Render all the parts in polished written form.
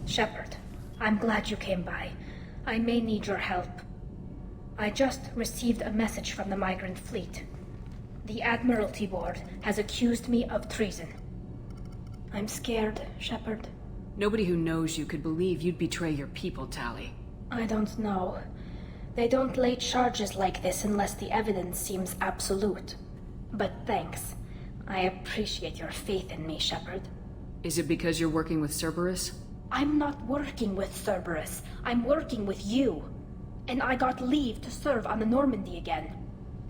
Shepard, I'm glad you came by. I may need your help. I just received a message from the migrant fleet. The Admiralty Board has accused me of treason. I'm scared, Shepard. Nobody who knows you could believe you'd betray your people, Tali. I don't know. They don't lay charges like this unless the evidence seems absolute. But thanks. I appreciate your faith in me, Shepard. Is it because you're working with Cerberus? I'm not working with Cerberus. I'm working with you. And I got leave to serve on the Normandy again.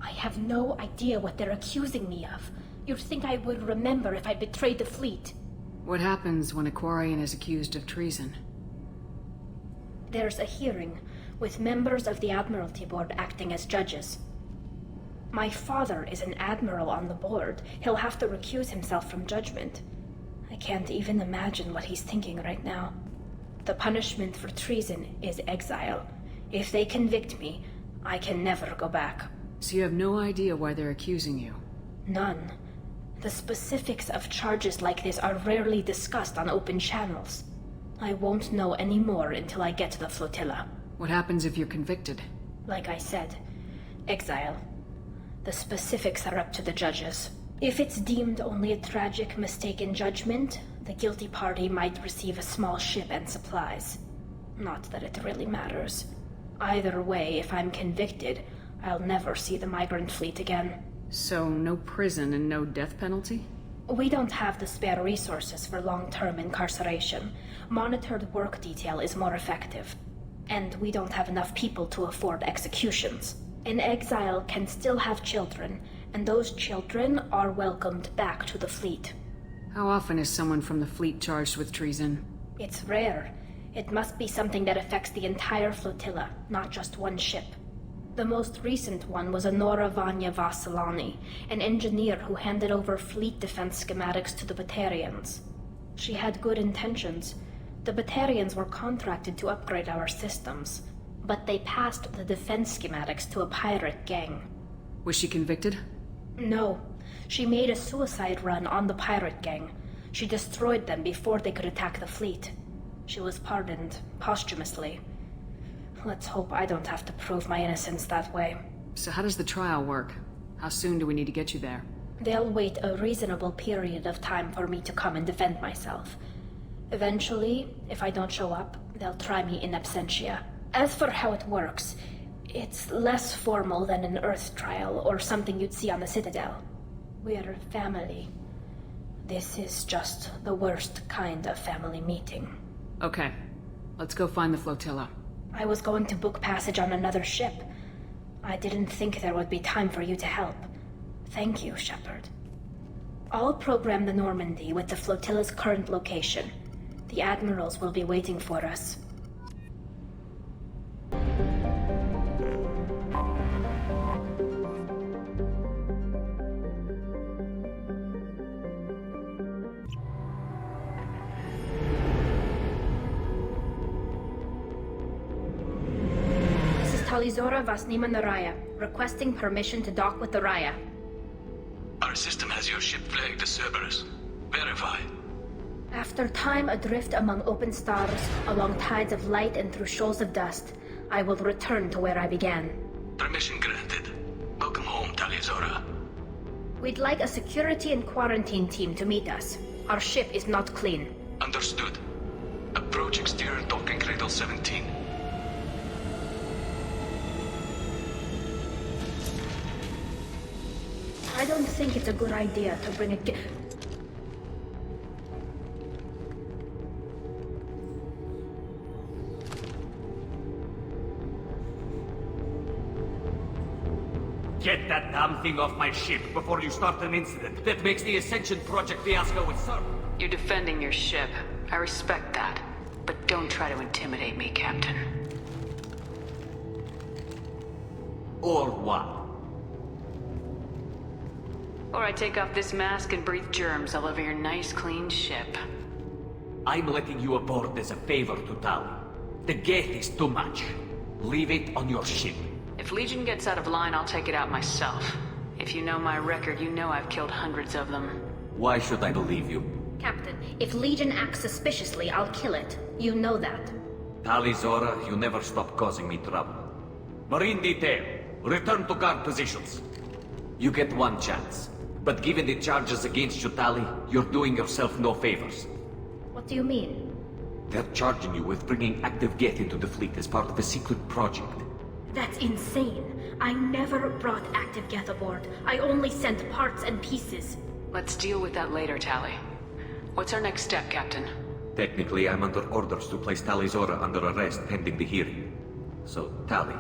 I have no idea what they're accusing me of. You'd think I would remember if I betrayed the fleet. What happens when a Quarian is accused of treason? There's a hearing, with members of the Admiralty Board acting as judges. My father is an admiral on the board. He'll have to recuse himself from judgment. I can't even imagine what he's thinking right now. The punishment for treason is exile. If they convict me, I can never go back. So you have no idea why they're accusing you? None. The specifics of charges like this are rarely discussed on open channels. I won't know any more until I get to the flotilla. What happens if you're convicted? Like I said, exile. The specifics are up to the judges. If it's deemed only a tragic mistake in judgment, the guilty party might receive a small ship and supplies. Not that it really matters. Either way, if I'm convicted, I'll never see the migrant fleet again. So, no prison and no death penalty? We don't have the spare resources for long-term incarceration. Monitored work detail is more effective. And we don't have enough people to afford executions. An exile can still have children, and those children are welcomed back to the fleet. How often is someone from the fleet charged with treason? It's rare. It must be something that affects the entire flotilla, not just one ship. The most recent one was Honora Vanya Vassilani, an engineer who handed over fleet defense schematics to the Batarians. She had good intentions. The Batarians were contracted to upgrade our systems, but they passed the defense schematics to a pirate gang. Was she convicted? No. She made a suicide run on the pirate gang. She destroyed them before they could attack the fleet. She was pardoned, posthumously. Let's hope I don't have to prove my innocence that way. So how does the trial work? How soon do we need to get you there? They'll wait a reasonable period of time for me to come and defend myself. Eventually, if I don't show up, they'll try me in absentia. As for how it works, it's less formal than an Earth trial or something you'd see on the Citadel. We're family. This is just the worst kind of family meeting. Okay. Let's go find the flotilla. I was going to book passage on another ship. I didn't think there would be time for you to help. Thank you, Shepard. I'll program the Normandy with the flotilla's current location. The admirals will be waiting for us. Talizora Vasnima Naraya, requesting permission to dock with the Raya. Our system has your ship flagged as Cerberus. Verify. After time adrift among open stars, along tides of light and through shoals of dust, I will return to where I began. Permission granted. Welcome home, Talizora. We'd like a security and quarantine team to meet us. Our ship is not clean. Understood. Approach exterior docking cradle 17. I don't think it's a good idea to bring a Get that damn thing off my ship before you start an incident that makes the Ascension Project fiasco itself. You're defending your ship. I respect that. But don't try to intimidate me, Captain. Or what? Or I take off this mask and breathe germs all over your nice, clean ship. I'm letting you aboard as a favor to Tali. The gate is too much. Leave it on your ship. If Legion gets out of line, I'll take it out myself. If you know my record, you know I've killed hundreds of them. Why should I believe you? Captain, if Legion acts suspiciously, I'll kill it. You know that. Tali Zora, you never stop causing me trouble. Marine detail, return to guard positions. You get one chance. But given the charges against you, Tali, you're doing yourself no favors. What do you mean? They're charging you with bringing active Geth into the fleet as part of a secret project. That's insane. I never brought active Geth aboard. I only sent parts and pieces. Let's deal with that later, Tali. What's our next step, Captain? Technically, I'm under orders to place Tali Zora under arrest pending the hearing. So, Tali,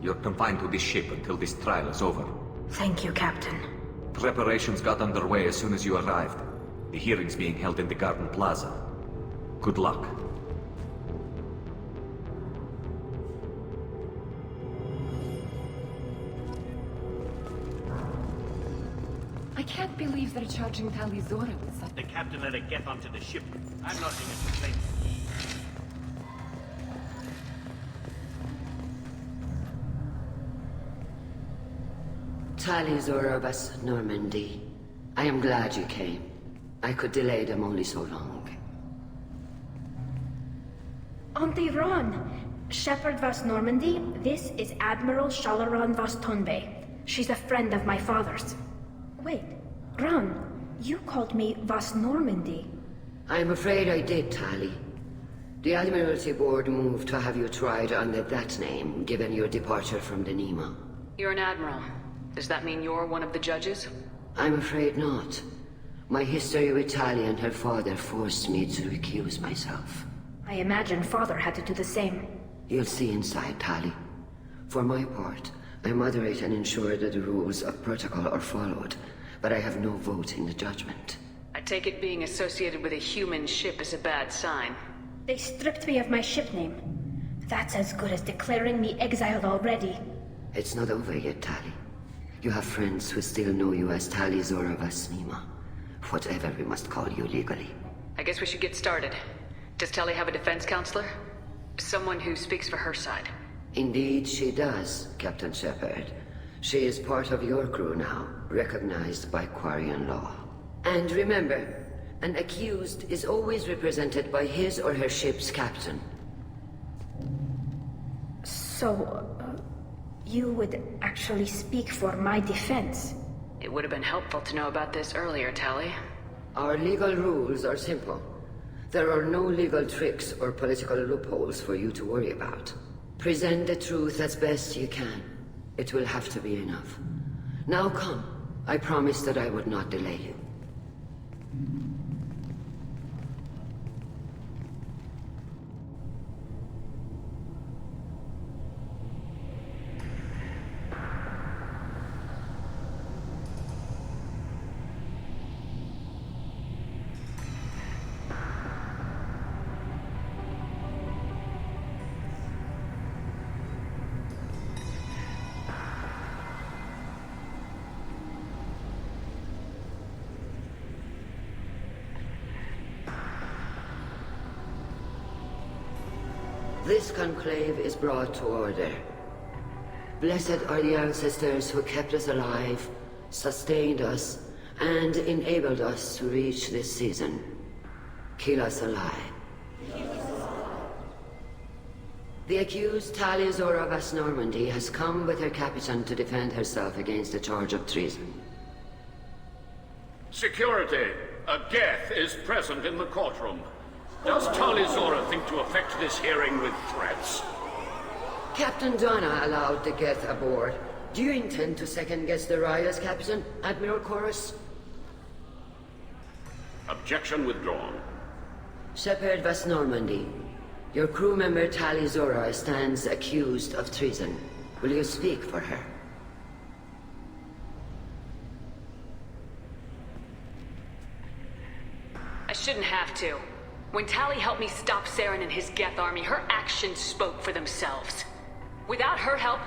you're confined to this ship until this trial is over. Thank you, Captain. Preparations got underway as soon as you arrived. The hearing's being held in the Garden Plaza. Good luck. I can't believe they're charging Tali Zora with such... The captain let it get onto the ship. I'm not in a complaint. Tali Zora vas Normandy. I am glad you came. I could delay them only so long. Auntie Ron! Shepherd vas Normandy, this is Admiral Shalaran vas Tonbe. She's a friend of my father's. Wait, Ron, you called me vas Normandy. I'm afraid I did, Tali. The Admiralty Board moved to have you tried under that name, given your departure from the Nima. You're an admiral. Does that mean you're one of the judges? I'm afraid not. My history with Tali and her father forced me to recuse myself. I imagine father had to do the same. You'll see inside, Tali. For my part, I moderate and ensure that the rules of protocol are followed, but I have no vote in the judgment. I take it being associated with a human ship is a bad sign. They stripped me of my ship name. That's as good as declaring me exiled already. It's not over yet, Tali. You have friends who still know you as Tali Zora vas Nima. Whatever we must call you legally. I guess we should get started. Does Tali have a defense counselor? Someone who speaks for her side. Indeed she does, Captain Shepard. She is part of your crew now, recognized by Quarian law. And remember, an accused is always represented by his or her ship's captain. So, you would actually speak for my defense? It would have been helpful to know about this earlier, Tali. Our legal rules are simple. There are no legal tricks or political loopholes for you to worry about. Present the truth as best you can. It will have to be enough. Now come. I promised that I would not delay you. This conclave is brought to order. Blessed are the ancestors who kept us alive, sustained us, and enabled us to reach this season. Keep us alive. The accused Tali Zora vas Normandy has come with her captain to defend herself against the charge of treason. Security! A Geth is present in the courtroom. Does Tali Zora think to effect this hearing with threats? Captain Donna allowed the Geth aboard. Do you intend to second-guess the rioters, Captain? Admiral Chorus? Objection withdrawn. Shepard vas Normandy. Your crew member Tali Zora stands accused of treason. Will you speak for her? I shouldn't have to. When Tali helped me stop Saren and his Geth army, her actions spoke for themselves. Without her help,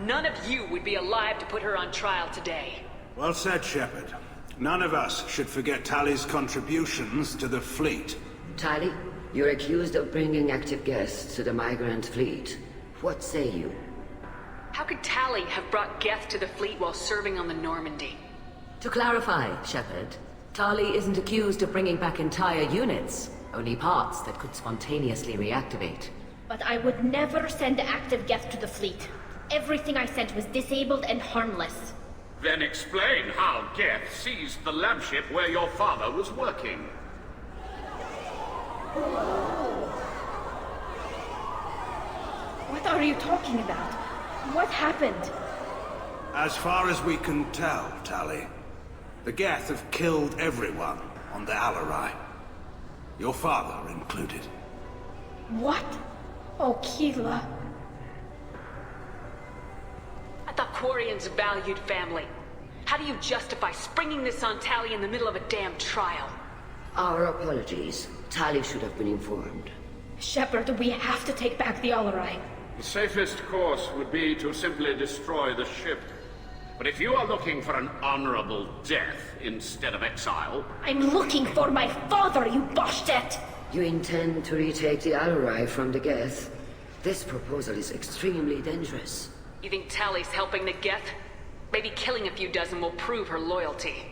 none of you would be alive to put her on trial today. Well said, Shepard. None of us should forget Tali's contributions to the fleet. Tali, you're accused of bringing active Geth to the migrant fleet. What say you? How could Tali have brought Geth to the fleet while serving on the Normandy? To clarify, Shepard, Tali isn't accused of bringing back entire units, only parts that could spontaneously reactivate. But I would never send active Geth to the fleet. Everything I sent was disabled and harmless. Then explain how Geth seized the lab ship where your father was working. What are you talking about? What happened? As far as we can tell, Tali, the Geth have killed everyone on the Alarai. Your father included. What? Oh, Keela. I thought Quarians valued family. How do you justify springing this on Tali in the middle of a damn trial? Our apologies. Tali should have been informed. Shepard, we have to take back the Alarai. The safest course would be to simply destroy the ship. But if you are looking for an honorable death instead of exile... I'm looking for my father, you Boshtet! You intend to retake the Alarai from the Geth? This proposal is extremely dangerous. You think Tali's helping the Geth? Maybe killing a few dozen will prove her loyalty.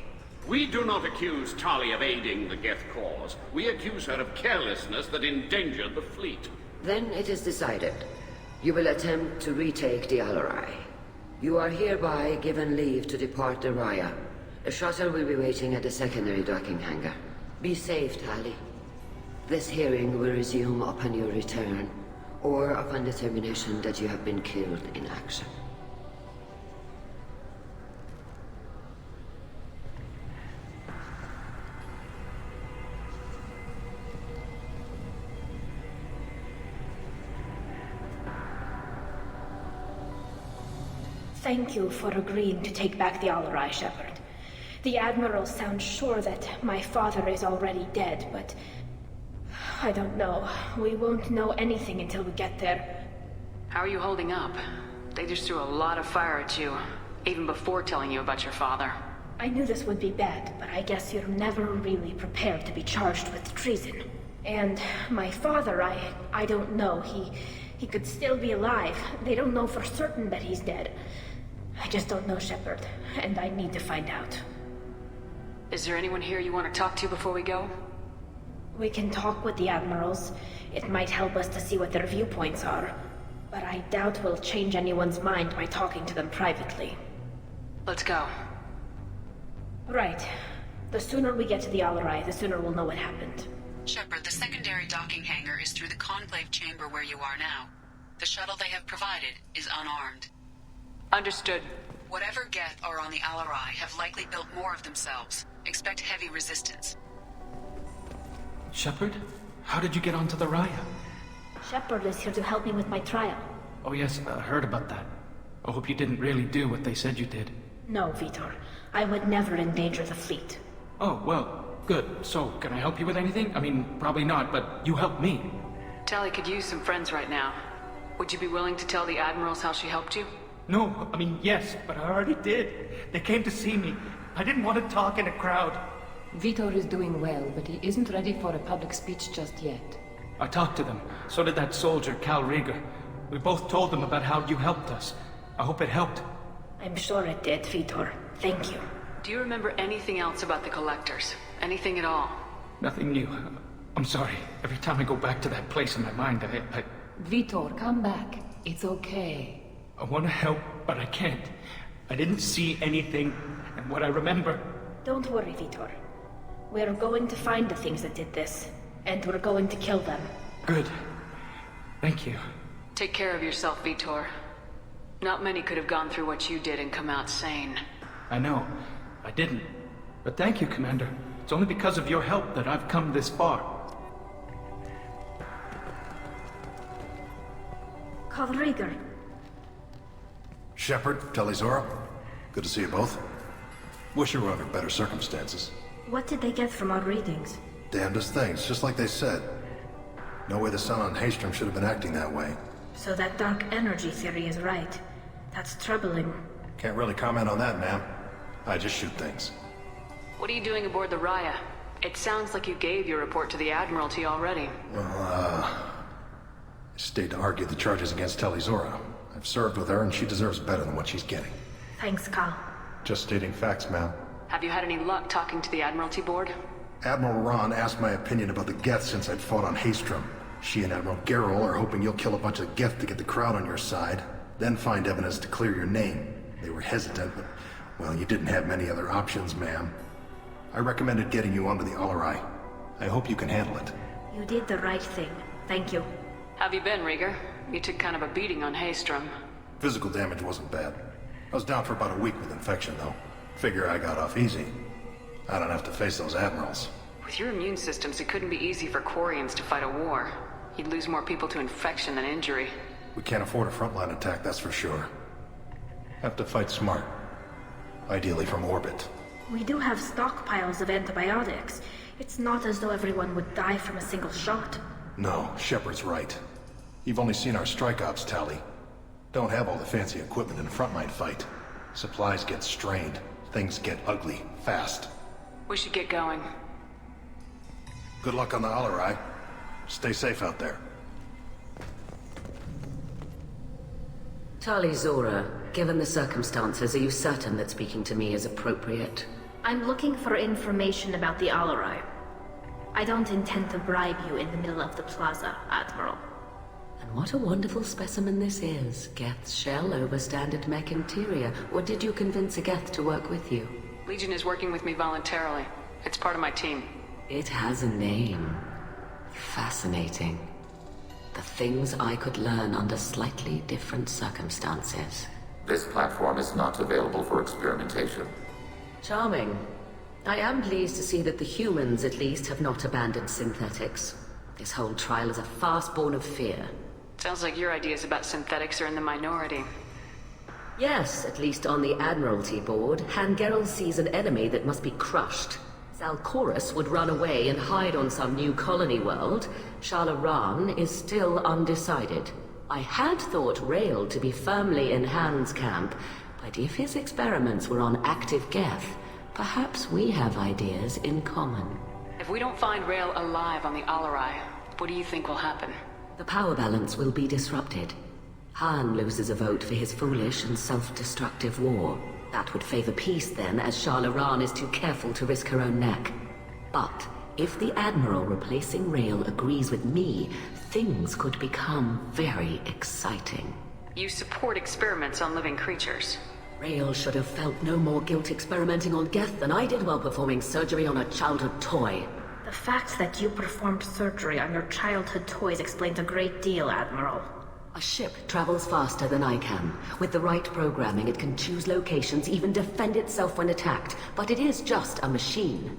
We do not accuse Tali of aiding the Geth cause. We accuse her of carelessness that endangered the fleet. Then it is decided. You will attempt to retake the Alarai. You are hereby given leave to depart the Raya. A shuttle will be waiting at the secondary docking hangar. Be safe, Tali. This hearing will resume upon your return, or upon determination that you have been killed in action. Thank you for agreeing to take back the Alarai, Shepard. The Admiral sounds sure that my father is already dead, but... I don't know. We won't know anything until we get there. How are you holding up? They just threw a lot of fire at you, even before telling you about your father. I knew this would be bad, but I guess you're never really prepared to be charged with treason. And my father, I don't know. He could still be alive. They don't know for certain that he's dead. I just don't know, Shepard, and I need to find out. Is there anyone here you want to talk to before we go? We can talk with the Admirals. It might help us to see what their viewpoints are. But I doubt we'll change anyone's mind by talking to them privately. Let's go. Right. The sooner we get to the Alarai, the sooner we'll know what happened. Shepard, the secondary docking hangar is through the conclave chamber where you are now. The shuttle they have provided is unarmed. Understood. Whatever Geth are on the Alarai have likely built more of themselves. Expect heavy resistance. Shepard? How did you get onto the Raya? Shepard is here to help me with my trial. Oh yes, I heard about that. I hope you didn't really do what they said you did. No, Vitor. I would never endanger the fleet. Oh, well, good. So, can I help you with anything? I mean, probably not, but you helped me. Tali could use some friends right now. Would you be willing to tell the Admirals how she helped you? No, I mean, yes, but I already did. They came to see me. I didn't want to talk in a crowd. Vitor is doing well, but he isn't ready for a public speech just yet. I talked to them. So did that soldier, Cal Rieger. We both told them about how you helped us. I hope it helped. I'm sure it did, Vitor. Thank you. Do you remember anything else about the Collectors? Anything at all? Nothing new. I'm sorry. Every time I go back to that place in my mind, I... Vitor, come back. It's okay. I want to help, but I can't. I didn't see anything, and what I remember... Don't worry, Vitor. We're going to find the things that did this, and we're going to kill them. Good. Thank you. Take care of yourself, Vitor. Not many could have gone through what you did and come out sane. I know. I didn't. But thank you, Commander. It's only because of your help that I've come this far. Call Rieger. Shepard, Talizora, good to see you both. Wish you were under better circumstances. What did they get from our readings? Damnedest things, just like they said. No way the sun on Haystrom should have been acting that way. So that dark energy theory is right. That's troubling. Can't really comment on that, ma'am. I just shoot things. What are you doing aboard the Raya? It sounds like you gave your report to the Admiralty already. Well, I stayed to argue the charges against Talizora. I've served with her, and she deserves better than what she's getting. Thanks, Cal. Just stating facts, ma'am. Have you had any luck talking to the Admiralty Board? Admiral Ron asked my opinion about the Geth since I'd fought on Haestrom. She and Admiral Gerrel are hoping you'll kill a bunch of Geth to get the crowd on your side, then find evidence to clear your name. They were hesitant, but, well, you didn't have many other options, ma'am. I recommended getting you onto the Alarai. I hope you can handle it. You did the right thing. Thank you. Have you been, Rieger? You took kind of a beating on Haestrom. Physical damage wasn't bad. I was down for about a week with infection, though. Figure I got off easy. I don't have to face those admirals. With your immune systems, it couldn't be easy for Quarians to fight a war. You'd lose more people to infection than injury. We can't afford a frontline attack, that's for sure. Have to fight smart. Ideally from orbit. We do have stockpiles of antibiotics. It's not as though everyone would die from a single shot. No, Shepard's right. You've only seen our strike ops, Tali. Don't have all the fancy equipment in a frontline fight. Supplies get strained. Things get ugly, fast. We should get going. Good luck on the Alarai. Stay safe out there. Tali Zora, given the circumstances, are you certain that speaking to me is appropriate? I'm looking for information about the Alarai. I don't intend to bribe you in the middle of the plaza, Admiral. And what a wonderful specimen this is. Geth's shell over standard mech interior. Or did you convince a Geth to work with you? Legion is working with me voluntarily. It's part of my team. It has a name. Fascinating. The things I could learn under slightly different circumstances. This platform is not available for experimentation. Charming. I am pleased to see that the humans, at least, have not abandoned synthetics. This whole trial is a farce born of fear. Sounds like your ideas about synthetics are in the minority. Yes, at least on the Admiralty Board, Han Gerrel sees an enemy that must be crushed. Zalcorus would run away and hide on some new colony world. Shala Ran is still undecided. I had thought Rael to be firmly in Han's camp, but if his experiments were on active Geth, perhaps we have ideas in common. If we don't find Rael alive on the Alarai, what do you think will happen? The power balance will be disrupted. Han loses a vote for his foolish and self-destructive war. That would favor peace then, as Shala Ran is too careful to risk her own neck. But if the Admiral replacing Rael agrees with me, things could become very exciting. You support experiments on living creatures. Rael should have felt no more guilt experimenting on Geth than I did while performing surgery on a childhood toy. The fact that you performed surgery on your childhood toys explains a great deal, Admiral. A ship travels faster than I can. With the right programming, it can choose locations, even defend itself when attacked. But it is just a machine.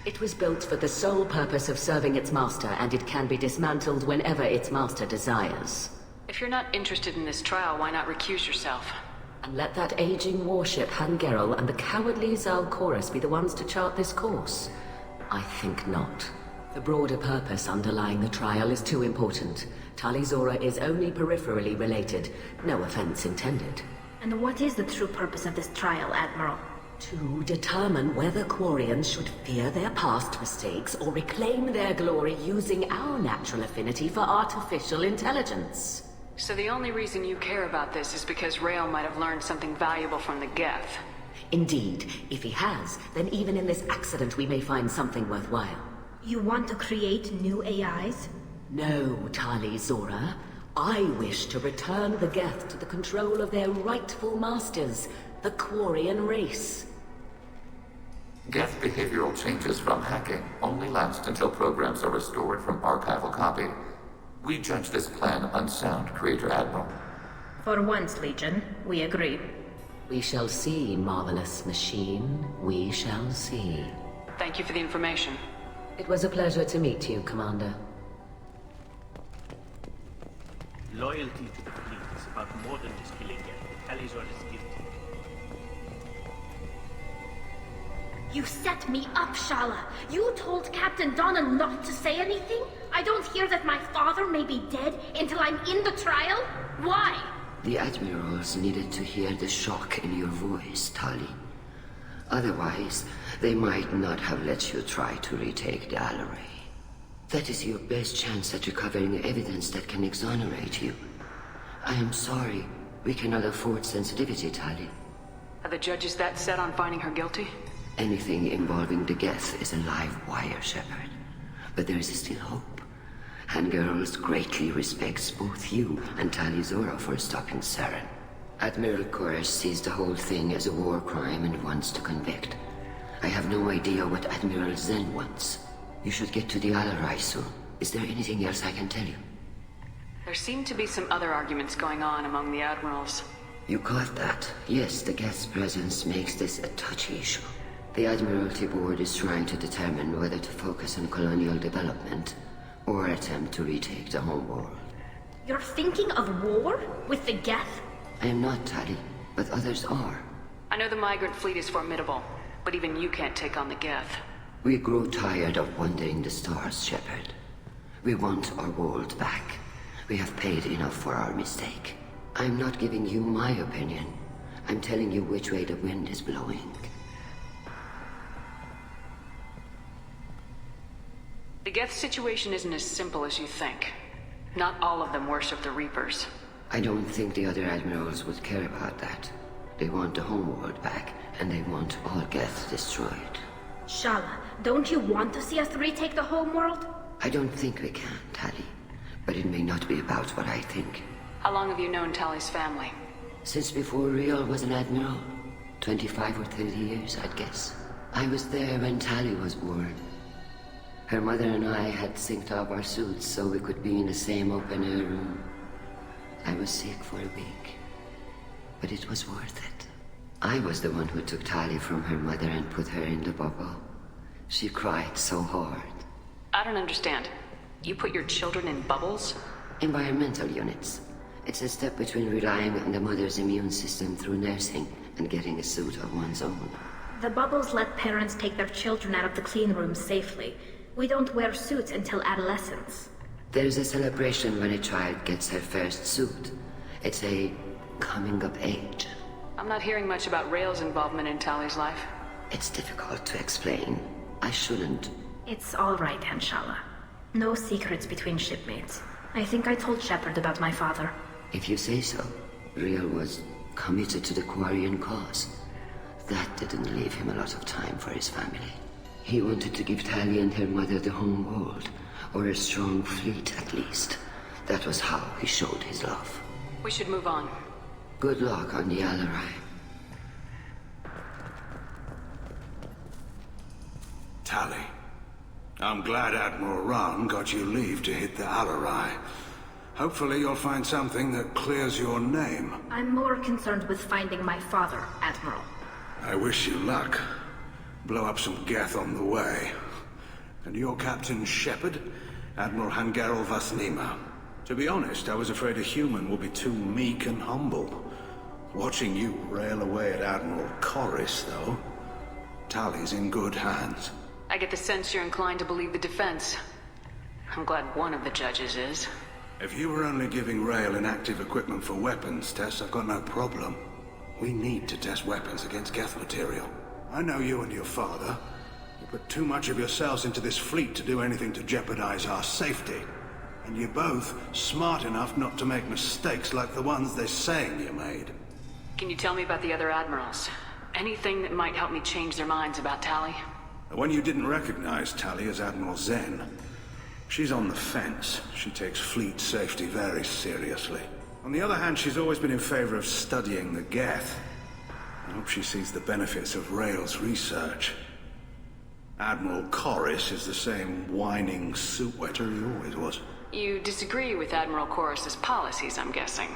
It was built for the sole purpose of serving its master, and it can be dismantled whenever its master desires. If you're not interested in this trial, why not recuse yourself? And let that aging warship Han Gerrel and the cowardly Zalcorus be the ones to chart this course? I think not. The broader purpose underlying the trial is too important. Tali Zora is only peripherally related. No offense intended. And what is the true purpose of this trial, Admiral? To determine whether Quarians should fear their past mistakes or reclaim their glory using our natural affinity for artificial intelligence. So the only reason you care about this is because Rael might have learned something valuable from the Geth. Indeed. If he has, then even in this accident we may find something worthwhile. You want to create new AIs? No, Tali Zora. I wish to return the Geth to the control of their rightful masters, the Quarian race. Geth behavioral changes from hacking only last until programs are restored from archival copy. We judge this plan unsound, Creator Admiral. For once, Legion, we agree. We shall see, marvelous machine. We shall see. Thank you for the information. It was a pleasure to meet you, Commander. Loyalty to the fleet is about more than just killing Geth. Tali Zora is guilty. You set me up, Shala. You told Captain Donna not to say anything? I don't hear that my father may be dead until I'm in the trial? Why? The Admirals needed to hear the shock in your voice, Tali. Otherwise, they might not have let you try to retake the Alarai. That is your best chance at recovering evidence that can exonerate you. I am sorry. We cannot afford sensitivity, Tali. Are the judges that set on finding her guilty? Anything involving the Geth is a live wire, Shepard. But there is still hope. Hangirls greatly respects both you and Tali Zora for stopping Saren. Admiral Koresh sees the whole thing as a war crime and wants to convict. I have no idea what Admiral Zen wants. You should get to the Alarai soon. Is there anything else I can tell you? There seem to be some other arguments going on among the admirals. You caught that? Yes, the Geth's presence makes this a touchy issue. The Admiralty Board is trying to determine whether to focus on colonial development or attempt to retake the home world. You're thinking of war? With the Geth? I am not, Tali, but others are. I know the migrant fleet is formidable, but even you can't take on the Geth. We grow tired of wandering the stars, Shepard. We want our world back. We have paid enough for our mistake. I'm not giving you my opinion. I'm telling you which way the wind is blowing. The Geth situation isn't as simple as you think. Not all of them worship the Reapers. I don't think the other admirals would care about that. They want the homeworld back, and they want all Geth destroyed. Shala, don't you want to see us retake the homeworld? I don't think we can, Tali. But it may not be about what I think. How long have you known Tali's family? Since before Riel was an admiral. 25 or 30 years, I'd guess. I was there when Tali was born. Her mother and I had synced up our suits so we could be in the same open-air room. I was sick for a week, but it was worth it. I was the one who took Tali from her mother and put her in the bubble. She cried so hard. I don't understand. You put your children in bubbles? Environmental units. It's a step between relying on the mother's immune system through nursing and getting a suit of one's own. The bubbles let parents take their children out of the clean rooms safely. We don't wear suits until adolescence. There's a celebration when a child gets her first suit. It's a coming of age. I'm not hearing much about Rael's involvement in Tali's life. It's difficult to explain. I shouldn't. It's all right, Anshala. No secrets between shipmates. I think I told Shepard about my father. If you say so. Riel was committed to the Quarian cause. That didn't leave him a lot of time for his family. He wanted to give Tali and her mother the home world, or a strong fleet at least. That was how he showed his love. We should move on. Good luck on the Alarai. Tali, I'm glad Admiral Rahn got you leave to hit the Alarai. Hopefully you'll find something that clears your name. I'm more concerned with finding my father, Admiral. I wish you luck. Blow up some Geth on the way. And your Captain Shepard, Admiral Hangerel Vasnima. To be honest, I was afraid a human would be too meek and humble. Watching you rail away at Admiral Corris, though, Tali's in good hands. I get the sense you're inclined to believe the defense. I'm glad one of the judges is. If you were only giving Rael inactive equipment for weapons tests, I've got no problem. We need to test weapons against Geth material. I know you and your father. You put too much of yourselves into this fleet to do anything to jeopardize our safety. And you're both smart enough not to make mistakes like the ones they're saying you made. Can you tell me about the other admirals? Anything that might help me change their minds about Tali? The one you didn't recognize Tali as Admiral Zen. She's on the fence. She takes fleet safety very seriously. On the other hand, she's always been in favor of studying the Geth. I hope she sees the benefits of Rael's research. Admiral Corris is the same whining suit wetter he always was. You disagree with Admiral Corris's policies, I'm guessing.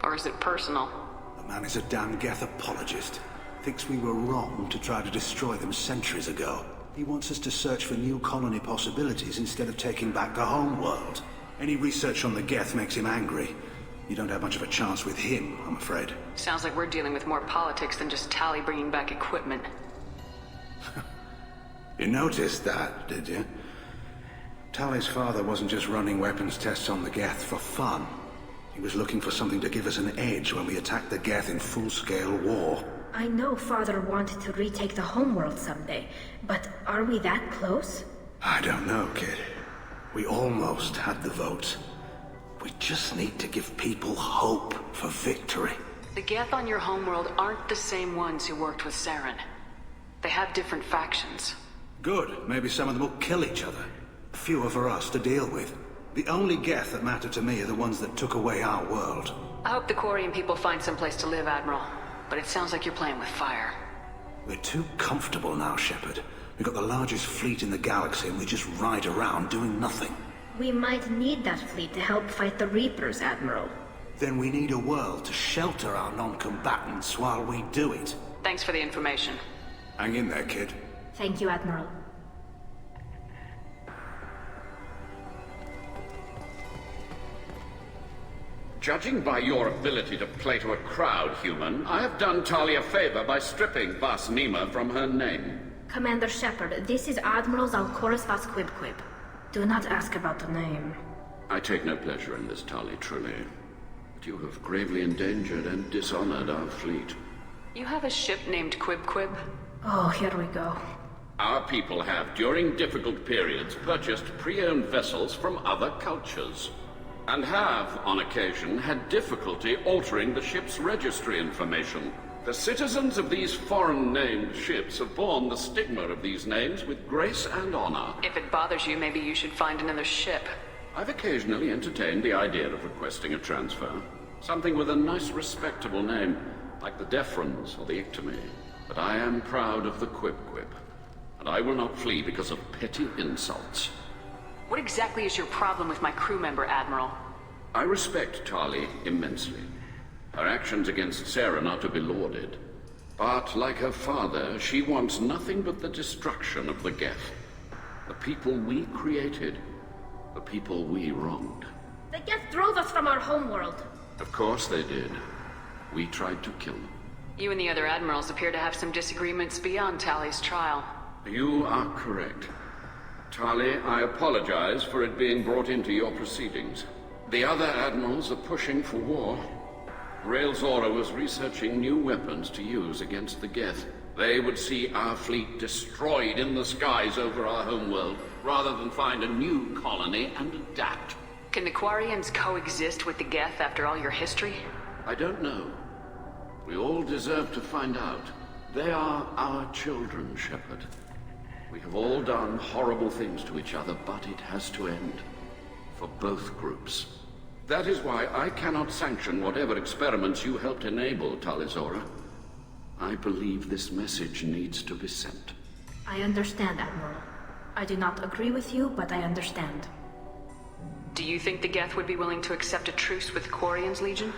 Or is it personal? The man is a damn Geth apologist. Thinks we were wrong to try to destroy them centuries ago. He wants us to search for new colony possibilities instead of taking back the home world. Any research on the Geth makes him angry. You don't have much of a chance with him, I'm afraid. Sounds like we're dealing with more politics than just Tali bringing back equipment. You noticed that, did you? Tali's father wasn't just running weapons tests on the Geth for fun. He was looking for something to give us an edge when we attacked the Geth in full-scale war. I know Father wanted to retake the homeworld someday, but are we that close? I don't know, kid. We almost had the votes. We just need to give people hope for victory. The Geth on your homeworld aren't the same ones who worked with Saren. They have different factions. Good. Maybe some of them will kill each other. Fewer for us to deal with. The only Geth that matter to me are the ones that took away our world. I hope the Quarian people find someplace to live, Admiral. But it sounds like you're playing with fire. We're too comfortable now, Shepard. We've got the largest fleet in the galaxy and we just ride around doing nothing. We might need that fleet to help fight the Reapers, Admiral. Then we need a world to shelter our non-combatants while we do it. Thanks for the information. Hang in there, kid. Thank you, Admiral. Judging by your ability to play to a crowd, human, I have done Tali a favor by stripping Vas Nima from her name. Commander Shepard, this is Admiral Zalcorus Vas Quibquib. Do not ask about the name. I take no pleasure in this, Tali, truly. But you have gravely endangered and dishonored our fleet. You have a ship named Quib? Oh, here we go. Our people have, during difficult periods, purchased pre-owned vessels from other cultures. And have, on occasion, had difficulty altering the ship's registry information. The citizens of these foreign-named ships have borne the stigma of these names with grace and honor. If it bothers you, maybe you should find another ship. I've occasionally entertained the idea of requesting a transfer. Something with a nice, respectable name, like the Defrons or the Ictomy. But I am proud of the Quib, and I will not flee because of petty insults. What exactly is your problem with my crew member, Admiral? I respect Tali immensely. Her actions against Saren are to be lauded. But, like her father, she wants nothing but the destruction of the Geth. The people we created. The people we wronged. The Geth drove us from our homeworld. Of course they did. We tried to kill them. You and the other admirals appear to have some disagreements beyond Tali's trial. You are correct. Tali, I apologize for it being brought into your proceedings. The other admirals are pushing for war. Rael Zora was researching new weapons to use against the Geth. They would see our fleet destroyed in the skies over our homeworld, rather than find a new colony and adapt. Can the Quarians coexist with the Geth after all your history? I don't know. We all deserve to find out. They are our children, Shepard. We have all done horrible things to each other, but it has to end. For both groups. That is why I cannot sanction whatever experiments you helped enable, Tali Zora. I believe this message needs to be sent. I understand, Admiral. I do not agree with you, but I understand. Do you think the Geth would be willing to accept a truce with Quarian's Legion?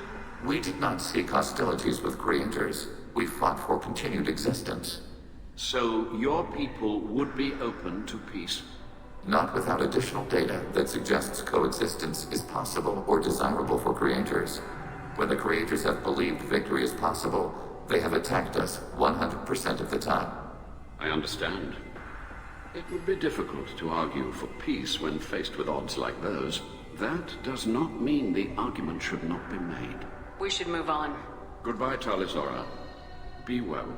We did not seek hostilities with creators. We fought for continued existence. So your people would be open to peace? Not without additional data that suggests coexistence is possible or desirable for creators. When the creators have believed victory is possible, they have attacked us 100% of the time. I understand. It would be difficult to argue for peace when faced with odds like those. That does not mean the argument should not be made. We should move on. Goodbye, Tali Zora. Be well.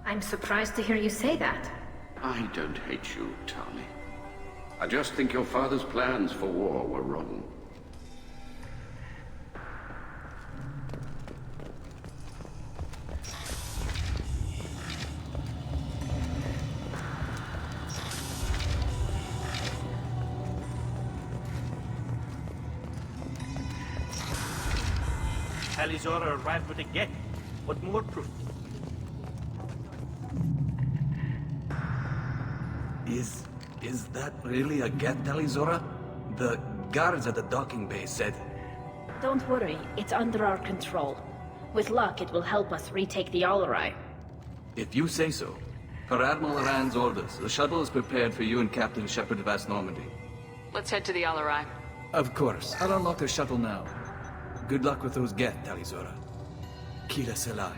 I'm surprised to hear you say that. I don't hate you, Tali. I just think your father's plans for war were wrong. Tali Zora arrived with a Geth. What more proof? Is that really a Geth, Tali Zora? The guards at the docking bay said... Don't worry, it's under our control. With luck, it will help us retake the Alarai. If you say so. Per Admiral Rand's orders, the shuttle is prepared for you and Captain Shepard Vast Normandy. Let's head to the Alarai. Of course. I'll unlock the shuttle now. Good luck with those Geth, Tali Zora. Kira Selai.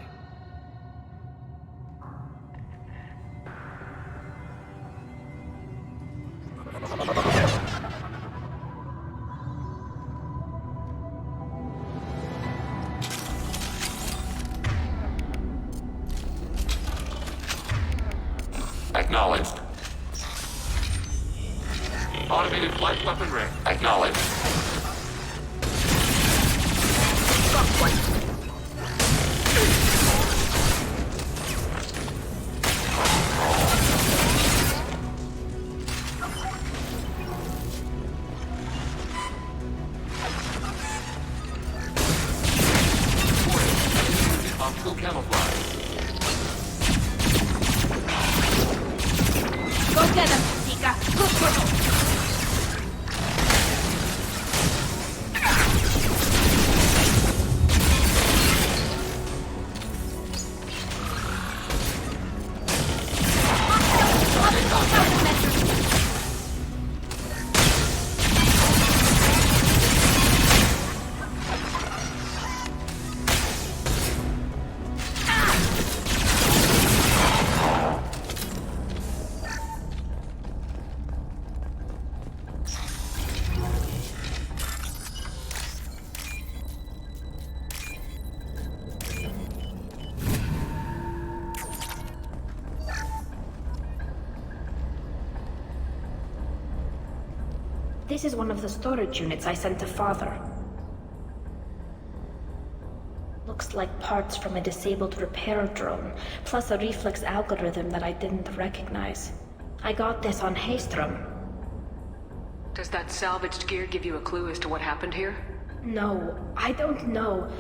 Acknowledged. Automated flight weaponry. Acknowledged. This is one of the storage units I sent to Father. Looks like parts from a disabled repair drone, plus a reflex algorithm that I didn't recognize. I got this on Haystrom. Does that salvaged gear give you a clue as to what happened here? No, I don't know.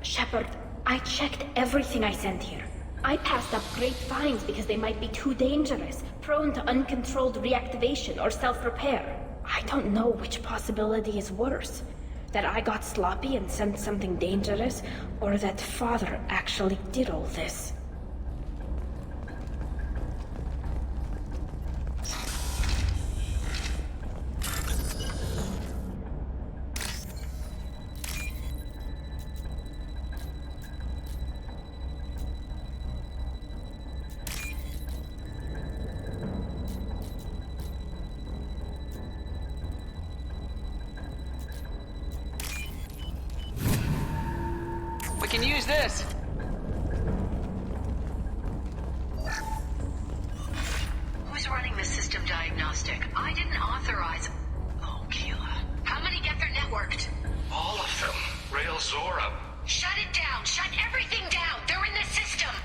Shepard, I checked everything I sent here. I passed up great finds because they might be too dangerous, prone to uncontrolled reactivation or self-repair. I don't know which possibility is worse. That I got sloppy and sent something dangerous, or that Father actually did all this. We can use this. Who's running the system diagnostic? I didn't authorize... Oh, Keela. How many get their networked? All of them. Rail Zora. Shut it down! Shut everything down! They're in the system!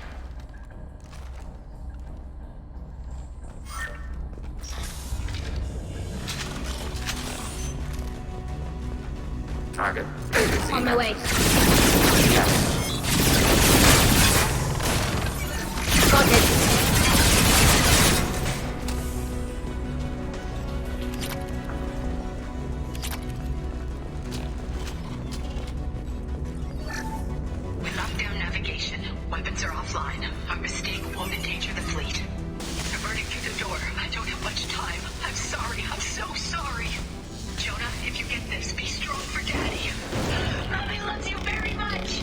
Target. On my way. Got it. We locked down navigation. Weapons are offline. Our mistake won't endanger the fleet. They're burning through the door. I don't have much time. I'm sorry. I'm so sorry. Jonah, if you get this, be strong for Daddy. Mommy loves you very much.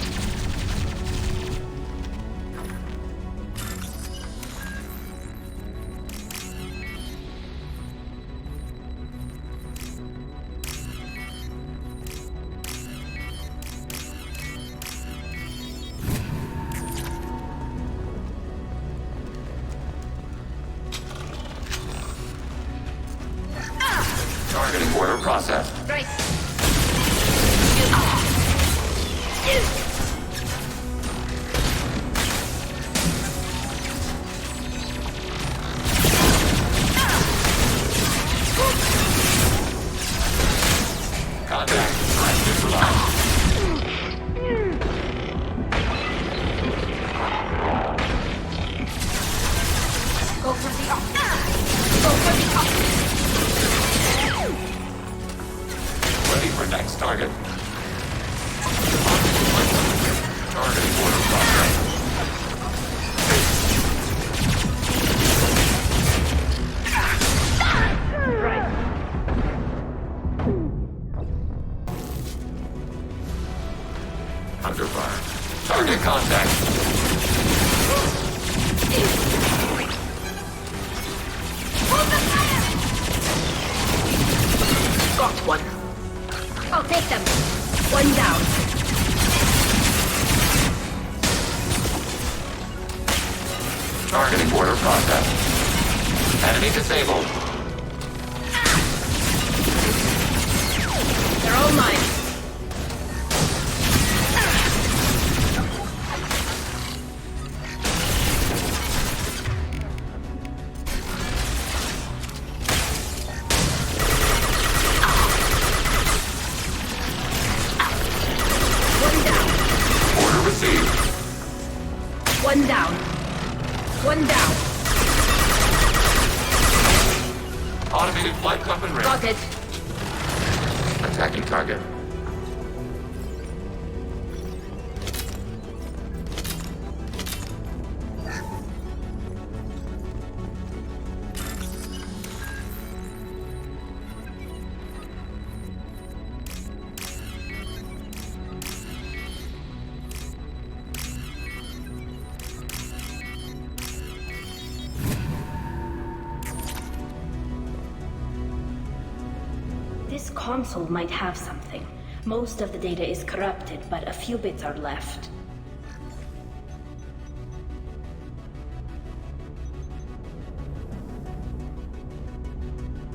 Targeting order processed. Right. Contact. Threat neutralized. Go for the op. Go for the op. Ready for next target. Targeting order processed. Right. Under fire. Target contact. Got one. I'll take them. One down. Targeting order processed. Enemy disabled. They're all mine. Order received. One down. One down. Automated flight up and ready. Got it. Attacking target. This console might have something. Most of the data is corrupted, but a few bits are left.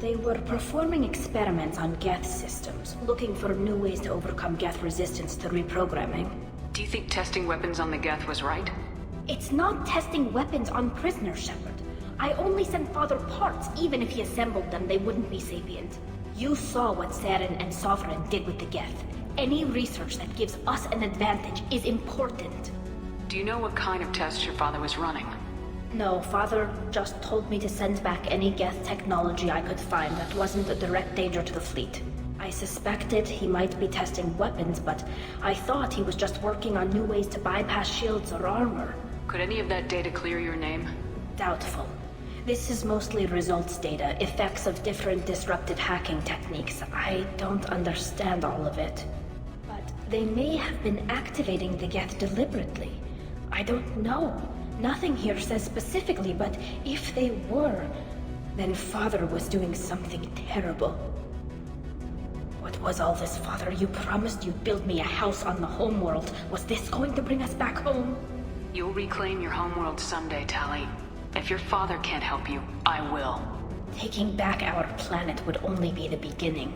They were performing experiments on Geth systems, looking for new ways to overcome Geth resistance to reprogramming. Do you think testing weapons on the Geth was right? It's not testing weapons on prisoners, Shepard. I only sent Father parts. Even if he assembled them, they wouldn't be sapient. You saw what Saren and Sovereign did with the Geth. Any research that gives us an advantage is important. Do you know what kind of tests your father was running? No, Father just told me to send back any Geth technology I could find that wasn't a direct danger to the fleet. I suspected he might be testing weapons, but I thought he was just working on new ways to bypass shields or armor. Could any of that data clear your name? Doubtful. This is mostly results data, effects of different disruptive hacking techniques. I don't understand all of it. But they may have been activating the Geth deliberately. I don't know. Nothing here says specifically, but if they were, then Father was doing something terrible. What was all this, Father? You promised you'd build me a house on the homeworld. Was this going to bring us back home? You'll reclaim your homeworld someday, Tali. If your father can't help you, I will. Taking back our planet would only be the beginning.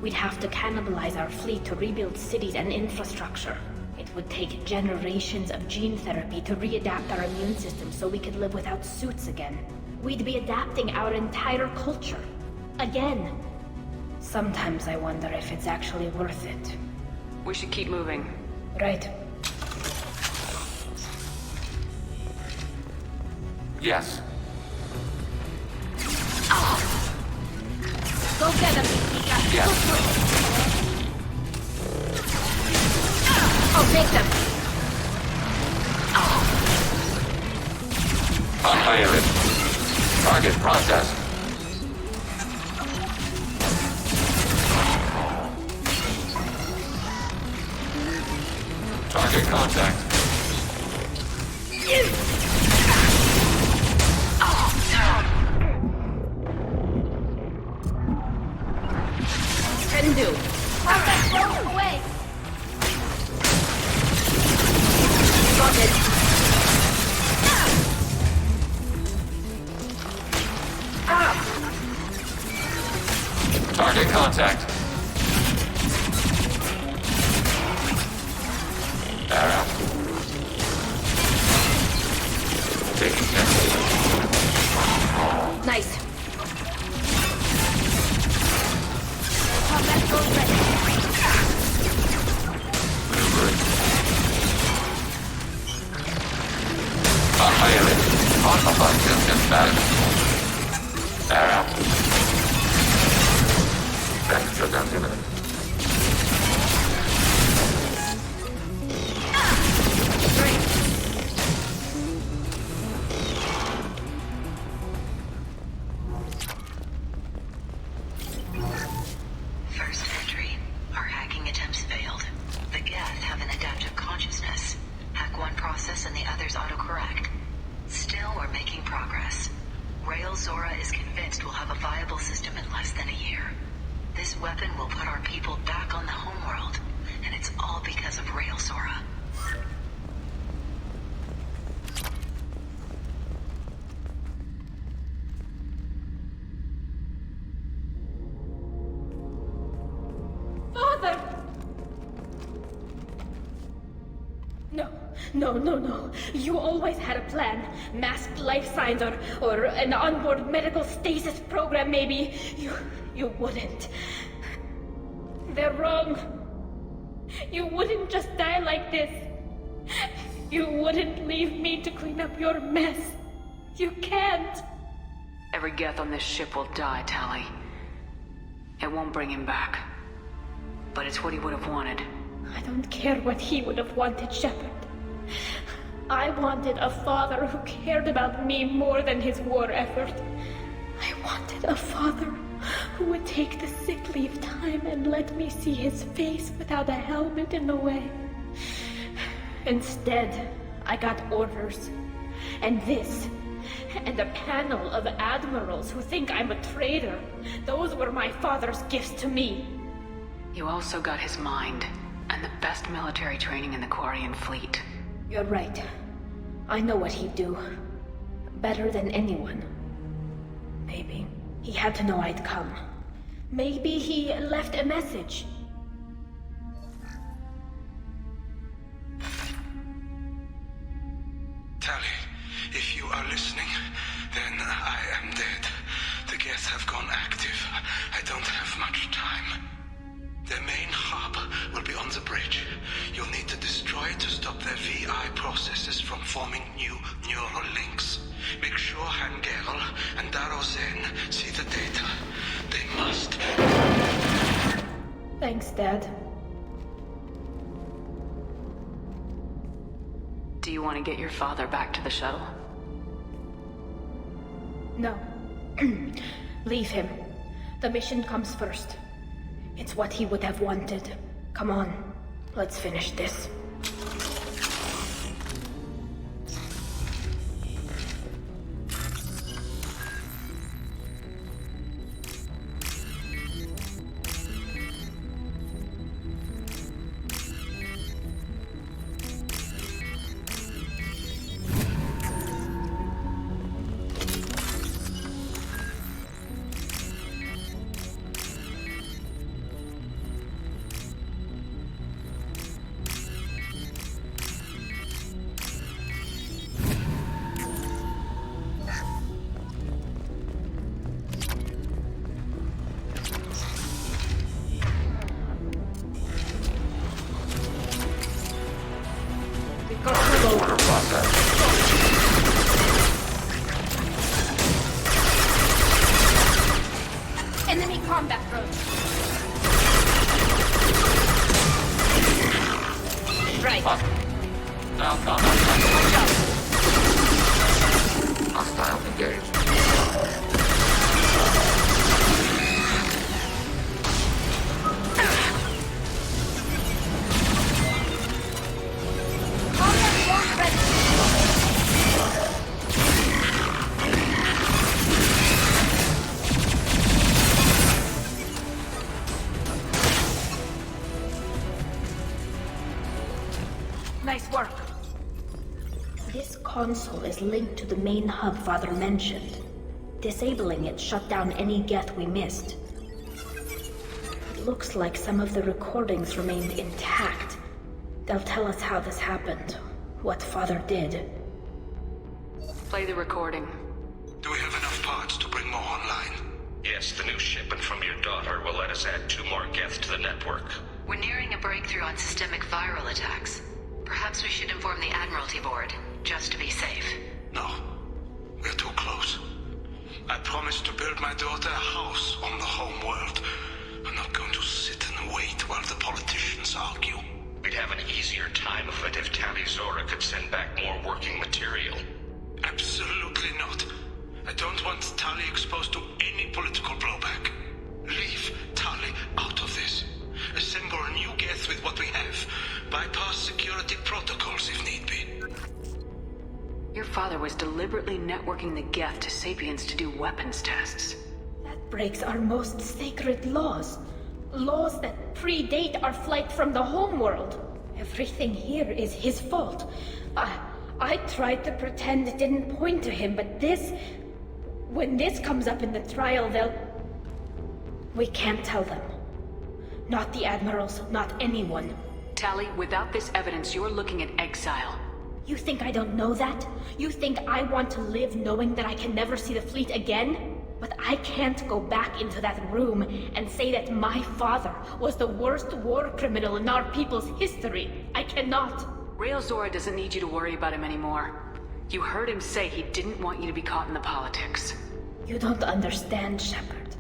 We'd have to cannibalize our fleet to rebuild cities and infrastructure. It would take generations of gene therapy to readapt our immune system so we could live without suits again. We'd be adapting our entire culture. Again. Sometimes I wonder if it's actually worth it. We should keep moving. Right. Yes. Go get him! Yes. I'll take them! Unhire it. Target processed. Target contact. Can do. Roll away! Got it. Target contact. Arrow. Taking tempo. Nice. Combat goes ready. Maneuvering. Unhire it. On system status. Arrow. Extra document. First entry. Our hacking attempts failed. The Geth have an adaptive consciousness. Hack one process and the others autocorrect. Still, we're making progress. Rail Zora is convinced we'll have a viable system in less than a year. This weapon will put our people back on the homeworld, and it's all because of Rail Zora. Father! No. You always had a plan. Masked life signs or an onboard medical stasis program, maybe. You wouldn't. They're wrong. You wouldn't just die like this. You wouldn't leave me to clean up your mess. You can't. Every Geth on this ship will die, Tali. It won't bring him back. But it's what he would have wanted. I don't care what he would have wanted, Shepard. I wanted a father who cared about me more than his war effort. I wanted a father who would take the sick leave time and let me see his face without a helmet in the way. Instead, I got orders. And this. And a panel of admirals who think I'm a traitor. Those were my father's gifts to me. You also got his mind, and the best military training in the Quarian fleet. You're right. I know what he'd do. Better than anyone. Maybe. He had to know I'd come. Maybe he left a message. Tali, if you are listening, then I am dead. The Geth have gone active. I don't have much time. Their main hub will be on the bridge. You'll need to destroy it to stop their VI processes from forming new neural links. Make sure Hangerl and Darozen see the data. They must. Thanks, Dad. Do you want to get your father back to the shuttle? No. Leave him. The mission comes first. It's what he would have wanted. Come on, let's finish this. Enemy combat drone. Right. Hostile engaged. Nice work. This console is linked to the main hub Father mentioned. Disabling it shut down any Geth we missed. It looks like some of the recordings remained intact. They'll tell us how this happened, what Father did. Play the recording. Do we have enough parts to bring more online? Yes, the new shipment from your daughter will let us add 2 more Geth to the network. We're nearing a breakthrough on systemic viral attacks. Perhaps we should inform the Admiralty Board, just to be safe. No. We're too close. I promised to build my daughter a house on the home world. I'm not going to sit and wait while the politicians argue. We'd have an easier time of it if Tali Zora could send back more working material. Absolutely not. I don't want Tali exposed to any political blowback. Leave Tali out of this. Assemble new Geth with what we have. Bypass security protocols if need be. Your father was deliberately networking the Geth to Sapiens to do weapons tests. That breaks our most sacred laws. Laws that predate our flight from the homeworld. Everything here is his fault. I tried to pretend it didn't point to him, but this... When this comes up in the trial, they'll... We can't tell them. Not the admirals, not anyone. Tali, without this evidence, you're looking at exile. You think I don't know that? You think I want to live knowing that I can never see the fleet again? But I can't go back into that room and say that my father was the worst war criminal in our people's history. I cannot. Rael Zora doesn't need you to worry about him anymore. You heard him say he didn't want you to be caught in the politics. You don't understand, Shepard.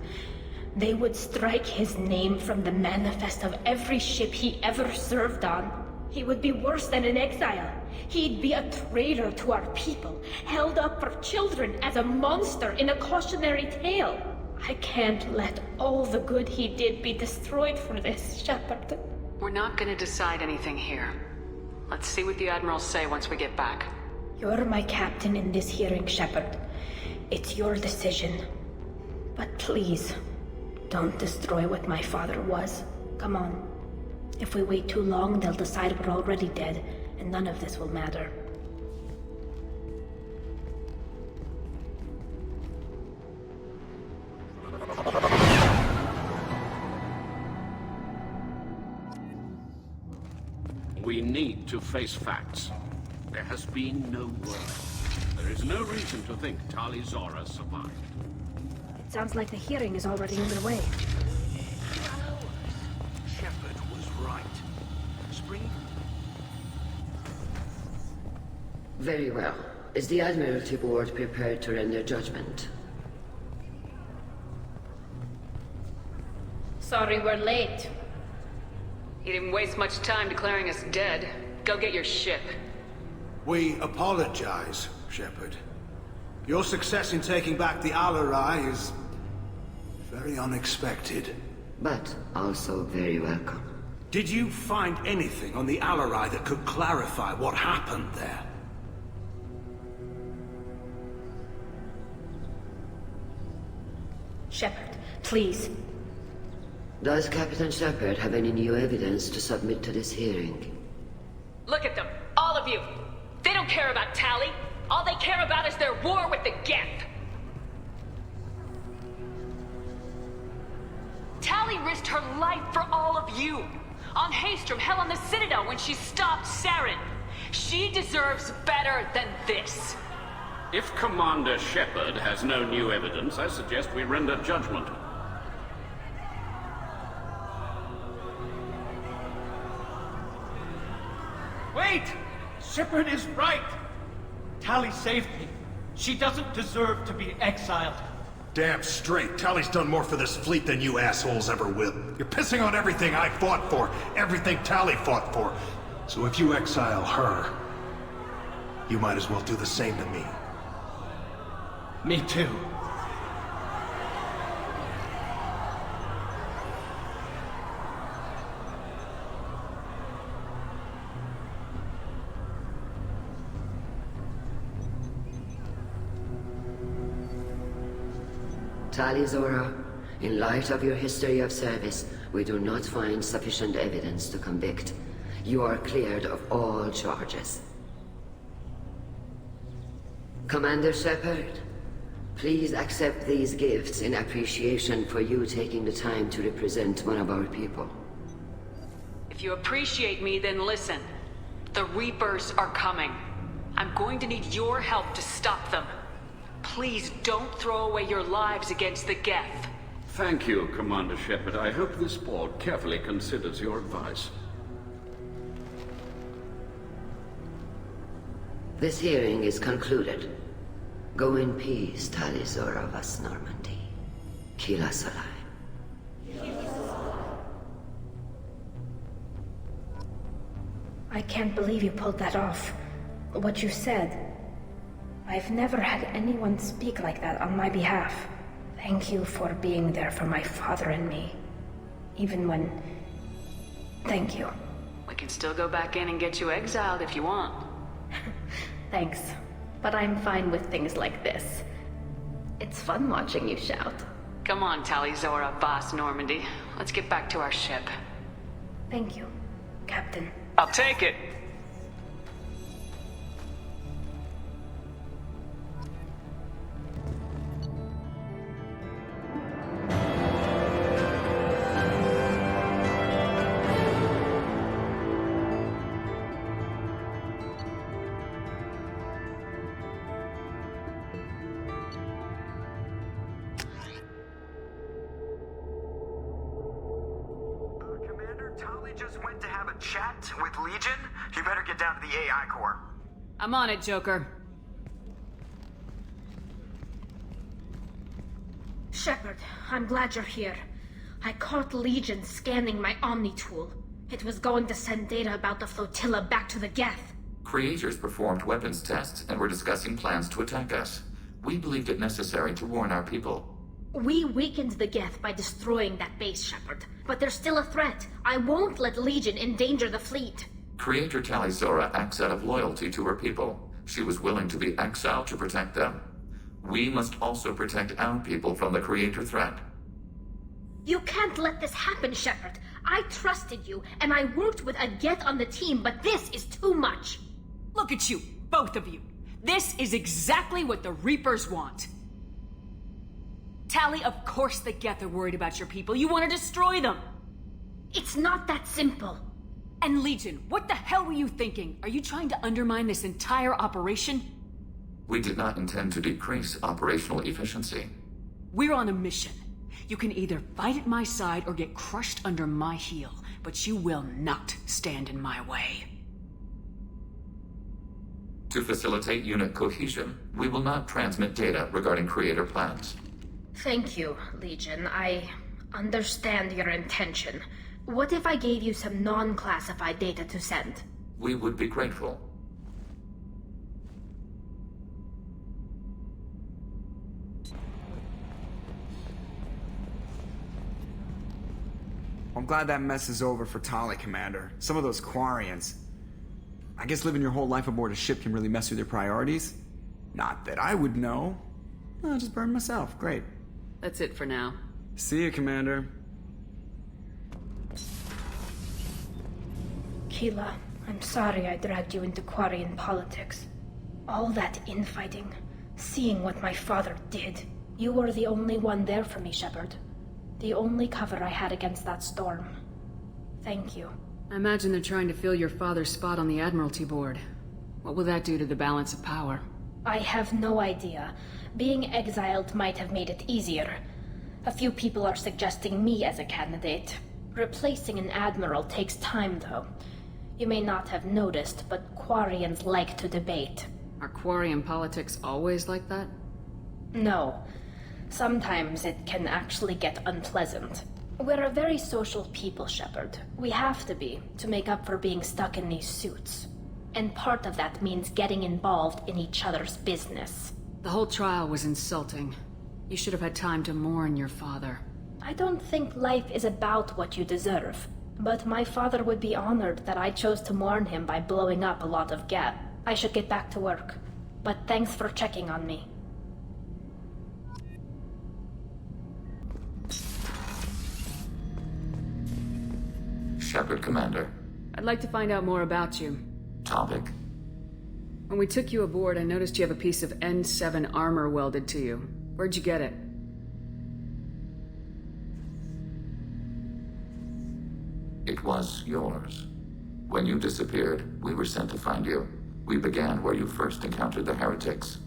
They would strike his name from the manifest of every ship he ever served on. He would be worse than an exile. He'd be a traitor to our people, held up for children as a monster in a cautionary tale. I can't let all the good he did be destroyed for this, Shepard. We're not gonna decide anything here. Let's see what the Admirals say once we get back. You're my captain in this hearing, Shepard. It's your decision. But please, don't destroy what my father was. Come on. If we wait too long, they'll decide we're already dead, and none of this will matter. We need to face facts. There has been no word. There is no reason to think Tali Zora survived. It sounds like the hearing is already underway. Shepard was right. Spring? Very well. Is the Admiralty Board prepared to render judgment? Sorry we're late. He didn't waste much time declaring us dead. Go get your ship. We apologize, Shepard. Your success in taking back the Alarai is very unexpected. But also very welcome. Did you find anything on the Alarai that could clarify what happened there? Shepard, please. Does Captain Shepard have any new evidence to submit to this hearing? Look at them, all of you. They don't care about Tali. All they care about is their war with the Geth. Tali risked her life for all of you. On Haestrom, hell, on the Citadel when she stopped Saren. She deserves better than this. If Commander Shepard has no new evidence, I suggest we render judgment. Wait! Shepard is right! Tali saved me. She doesn't deserve to be exiled. Damn straight. Tali's done more for this fleet than you assholes ever will. You're pissing on everything I fought for, everything Tali fought for. So if you exile her, you might as well do the same to me. Me too. Tali Zora, in light of your history of service, we do not find sufficient evidence to convict. You are cleared of all charges. Commander Shepard, please accept these gifts in appreciation for you taking the time to represent one of our people. If you appreciate me, then listen. The Reapers are coming. I'm going to need your help to stop them. Please don't throw away your lives against the Geth. Thank you, Commander Shepard. I hope this board carefully considers your advice. This hearing is concluded. Go in peace, Tali Zora Vas Normandy. Kila Solai. I can't believe you pulled that off. What you said. I've never had anyone speak like that on my behalf. Thank you for being there for my father and me. Even when... Thank you. We can still go back in and get you exiled if you want. Thanks. But I'm fine with things like this. It's fun watching you shout. Come on, Tali Zora, Boss Normandy. Let's get back to our ship. Thank you, Captain. I'll take it. Chat with Legion? You better get down to the AI core. I'm on it, Joker. Shepard, I'm glad you're here. I caught Legion scanning my Omni tool. It was going to send data about the flotilla back to the Geth. Creators performed weapons tests and were discussing plans to attack us. We believed it necessary to warn our people. We weakened the Geth by destroying that base, Shepard. But there's still a threat. I won't let Legion endanger the fleet. Creator Tali Zora acts out of loyalty to her people. She was willing to be exiled to protect them. We must also protect our people from the Creator threat. You can't let this happen, Shepard. I trusted you, and I worked with a Geth on the team, but this is too much. Look at you, both of you. This is exactly what the Reapers want. Tali, of course the Geth are worried about your people. You want to destroy them. It's not that simple. And Legion, what the hell were you thinking? Are you trying to undermine this entire operation? We did not intend to decrease operational efficiency. We're on a mission. You can either fight at my side or get crushed under my heel, but you will not stand in my way. To facilitate unit cohesion, we will not transmit data regarding creator plans. Thank you, Legion. I understand your intention. What if I gave you some non-classified data to send? We would be grateful. I'm glad that mess is over for Tali, Commander. Some of those Quarians. I guess living your whole life aboard a ship can really mess with your priorities. Not that I would know. I'll just burn myself. Great. That's it for now. See you, Commander. Keela, I'm sorry I dragged you into Quarian politics. All that infighting, seeing what my father did. You were the only one there for me, Shepard. The only cover I had against that storm. Thank you. I imagine they're trying to fill your father's spot on the Admiralty Board. What will that do to the balance of power? I have no idea. Being exiled might have made it easier. A few people are suggesting me as a candidate. Replacing an admiral takes time, though. You may not have noticed, but Quarians like to debate. Are Quarian politics always like that? No. Sometimes it can actually get unpleasant. We're a very social people, Shepard. We have to be, to make up for being stuck in these suits. And part of that means getting involved in each other's business. The whole trial was insulting. You should have had time to mourn your father. I don't think life is about what you deserve. But my father would be honored that I chose to mourn him by blowing up a lot of gas. I should get back to work. But thanks for checking on me. Shepard, Commander. I'd like to find out more about you. Topic? When we took you aboard, I noticed you have a piece of N7 armor welded to you. Where'd you get it? It was yours. When you disappeared, we were sent to find you. We began where you first encountered the heretics.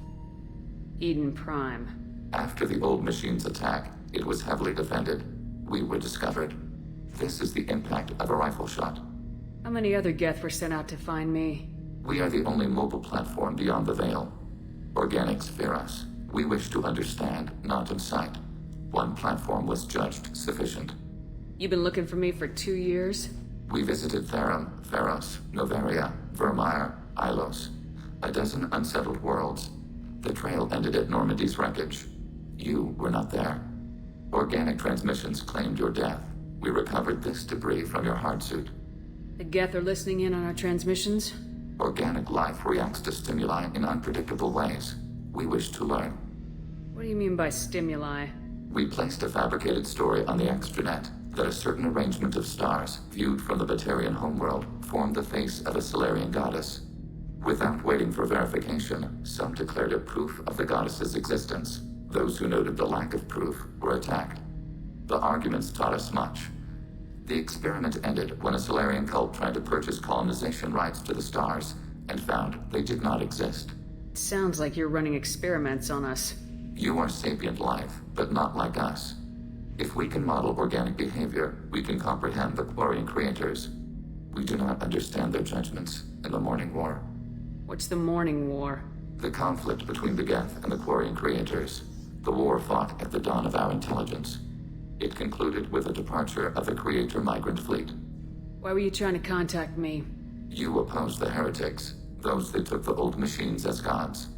Eden Prime. After the old machine's attack, it was heavily defended. We were discovered. This is the impact of a rifle shot. How many other Geth were sent out to find me? We are the only mobile platform beyond the Veil. Organics fear us. We wish to understand, not incite. One platform was judged sufficient. You've been looking for me for 2 years? We visited Therum, Pharos, Noveria, Vermeer, Ilos. A dozen unsettled worlds. The trail ended at Normandy's wreckage. You were not there. Organic transmissions claimed your death. We recovered this debris from your hardsuit. The Geth are listening in on our transmissions? Organic life reacts to stimuli in unpredictable ways. We wish to learn. What do you mean by stimuli? We placed a fabricated story on the extranet that a certain arrangement of stars, viewed from the Batarian homeworld, formed the face of a Solarian goddess. Without waiting for verification, some declared it proof of the goddess's existence. Those who noted the lack of proof were attacked. The arguments taught us much. The experiment ended when a Solarian cult tried to purchase colonization rights to the stars, and found they did not exist. It sounds like you're running experiments on us. You are sapient life, but not like us. If we can model organic behavior, we can comprehend the Quarian creators. We do not understand their judgments in the Morning War. What's the Morning War? The conflict between the Geth and the Quarian creators. The war fought at the dawn of our intelligence. It concluded with the departure of the Creator migrant fleet. Why were you trying to contact me? You opposed the heretics, those that took the old machines as gods.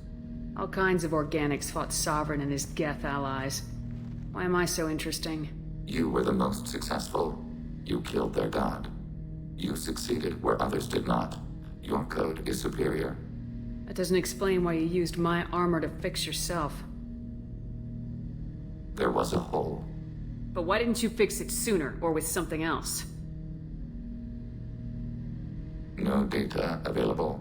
All kinds of organics fought Sovereign and his Geth allies. Why am I so interesting? You were the most successful. You killed their god. You succeeded where others did not. Your code is superior. That doesn't explain why you used my armor to fix yourself. There was a hole. But why didn't you fix it sooner, or with something else? No data available.